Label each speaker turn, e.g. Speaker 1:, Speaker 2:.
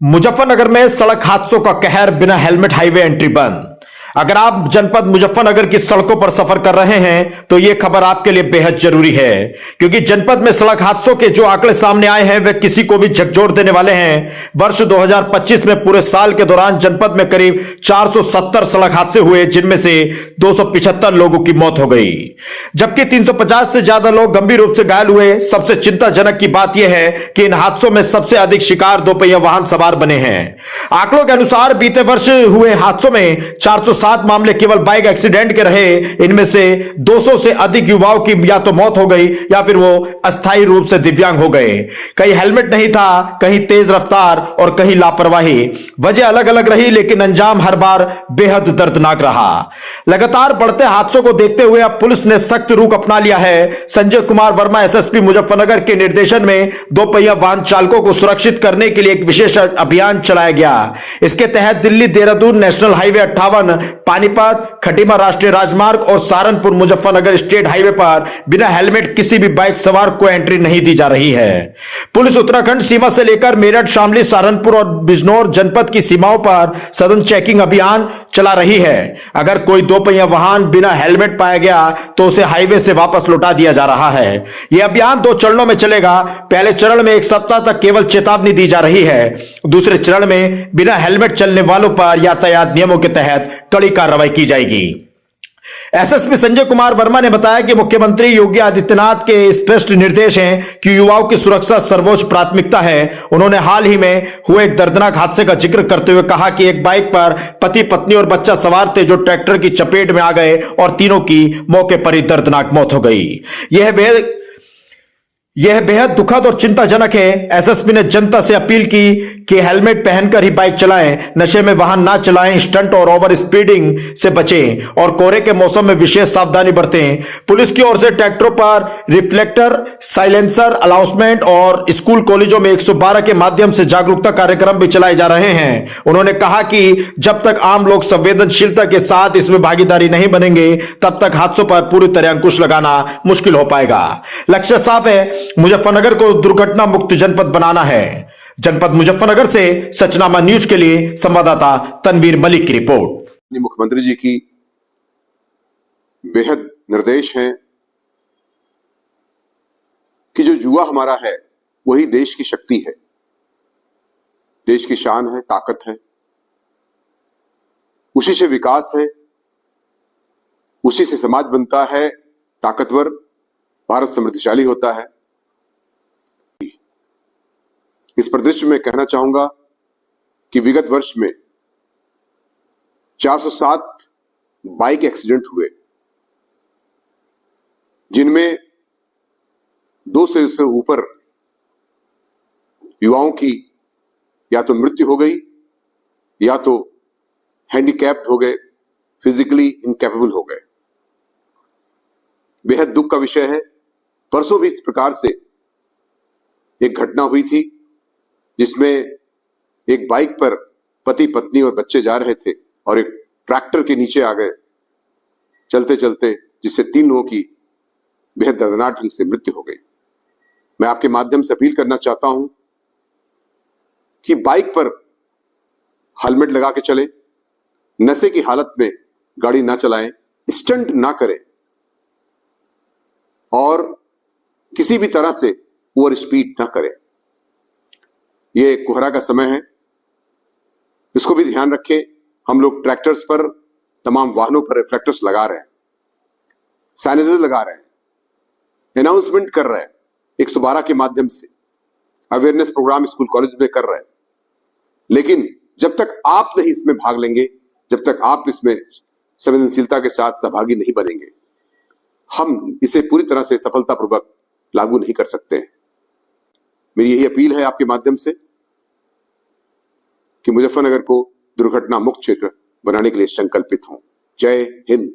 Speaker 1: मुजफ्फरनगर में सड़क हादसों का कहर, बिना हेलमेट हाईवे एंट्री बंद। अगर आप जनपद मुजफ्फरनगर की सड़कों पर सफर कर रहे हैं तो यह खबर आपके लिए बेहद जरूरी है, क्योंकि जनपद में सड़क हादसों के जो आंकड़े सामने आए हैं वे किसी को भी झकझोर देने वाले हैं। वर्ष 2025 में पूरे साल के दौरान जनपद में करीब 470 सड़क हादसे हुए, जिनमें से 275 लोगों की मौत हो गई, जबकि 350 से ज्यादा लोग गंभीर रूप से घायल हुए। सबसे चिंताजनक की बात यह है कि इन हादसों में सबसे अधिक शिकार दोपहिया वाहन सवार बने हैं। आंकड़ों के अनुसार बीते वर्ष हुए हादसों में 407 मामले केवल बाइक एक्सीडेंट के रहे। इनमें से 200 से अधिक युवाओं की या तो मौत हो गई या फिर वो अस्थायी रूप से दिव्यांग हो गए। कहीं हेलमेट नहीं था, कहीं तेज रफ्तार और कहीं लापरवाही। वजह अलग अलग रही, लेकिन अंजाम हर बार बेहद दर्दनाक रहा। लगातार बढ़ते हादसों को देखते हुए अब पुलिस ने सख्त रुख अपना लिया है। संजय कुमार वर्मा एसएसपी मुजफ्फरनगर के निर्देशन में दोपहिया वाहन चालकों को सुरक्षित करने के लिए एक विशेष अभियान चलाया गया। इसके तहत दिल्ली देहरादून नेशनल हाईवे 58, पानीपत खटीमा राष्ट्रीय राजमार्ग और सहारनपुर मुजफ्फरनगर स्टेट हाईवे पर बिना हेलमेट किसी भी बाइक सवार को एंट्री नहीं दी जा रही है। पुलिस उत्तराखंड सीमा से लेकर मेरठ, शामली, सहारनपुर और बिजनौर जनपद की सीमाओं पर सघन चेकिंग अभियान चला रही है। अगर कोई दोपहिया वाहन बिना हेलमेट पाया गया तो उसे हाईवे से वापस लौटा दिया जा रहा है। यह अभियान 2 चरणों में चलेगा। पहले चरण में 1 सप्ताह तक केवल चेतावनी दी जा रही है। दूसरे चरण में बिना हेलमेट चलने वालों पर यातायात नियमों के तहत कड़ी कार्रवाई की जाएगी। एसएसपी संजय कुमार वर्मा ने बताया कि मुख्यमंत्री योगी आदित्यनाथ के स्पष्ट निर्देश हैं कि युवाओं की सुरक्षा सर्वोच्च प्राथमिकता है। उन्होंने हाल ही में हुए एक दर्दनाक हादसे का जिक्र करते हुए कहा कि एक बाइक पर पति, पत्नी और बच्चा सवार थे, जो ट्रैक्टर की चपेट में आ गए और तीनों की मौके पर ही दर्दनाक मौत हो गई। यह बेहद दुखद और चिंताजनक है। एसएसपी ने जनता से अपील की कि हेलमेट पहनकर ही बाइक चलाएं, नशे में वाहन ना चलाएं, स्टंट और ओवर स्पीडिंग से बचें और कोहरे के मौसम में विशेष सावधानी बरतें। पुलिस की ओर से ट्रैक्टरों पर रिफ्लेक्टर, साइलेंसर, अनाउंसमेंट और स्कूल कॉलेजों में 112 के माध्यम से जागरूकता कार्यक्रम भी चलाए जा रहे हैं। उन्होंने कहा कि जब तक आम लोग संवेदनशीलता के साथ इसमें भागीदारी नहीं बनेंगे, तब तक हादसों पर पूरी तरह अंकुश लगाना मुश्किल हो पाएगा। लक्ष्य साफ है, मुजफ्फरनगर को दुर्घटना मुक्त जनपद बनाना है। जनपद मुजफ्फरनगर से सचनामा न्यूज के लिए संवाददाता तनवीर मलिक की रिपोर्ट।
Speaker 2: मुख्यमंत्री जी की बेहद निर्देश हैं कि जो युवा हमारा है वही देश की शक्ति है, देश की शान है, ताकत है, उसी से विकास है, उसी से समाज बनता है ताकतवर, भारत समृद्धशाली होता है। इस परिदृश्य में कहना चाहूंगा कि विगत वर्ष में 407 बाइक एक्सीडेंट हुए, जिनमें 200 से ऊपर युवाओं की या तो मृत्यु हो गई या तो हैंडीकैप्ड हो गए, फिजिकली इनकैपेबल हो गए। बेहद दुख का विषय है। परसों भी इस प्रकार से एक घटना हुई थी, जिसमें एक बाइक पर पति, पत्नी और बच्चे जा रहे थे और एक ट्रैक्टर के नीचे आ गए चलते चलते, जिससे 3 लोगों की बेहद दर्दनाक ढंग से मृत्यु हो गई। मैं आपके माध्यम से अपील करना चाहता हूं कि बाइक पर हेलमेट लगा के चलें, नशे की हालत में गाड़ी ना चलाएं, स्टंट ना करें और किसी भी तरह से ओवर स्पीड ना करें। ये कोहरा का समय है, इसको भी ध्यान रखें। हम लोग ट्रैक्टर्स पर, तमाम वाहनों पर रिफ्लेक्टर्स लगा रहे हैं, साइनेजेस लगा रहे हैं, अनाउंसमेंट कर रहे हैं, 112 के माध्यम से अवेयरनेस प्रोग्राम स्कूल कॉलेज में कर रहे हैं। लेकिन जब तक आप नहीं इसमें भाग लेंगे, जब तक आप इसमें संवेदनशीलता के साथ सहभागी नहीं बनेंगे, हम इसे पूरी तरह से सफलतापूर्वक लागू नहीं कर सकते हैं। मेरी यही अपील है आपके माध्यम से कि मुजफ्फरनगर को दुर्घटना मुक्त क्षेत्र बनाने के लिए संकल्पित हों। जय हिंद।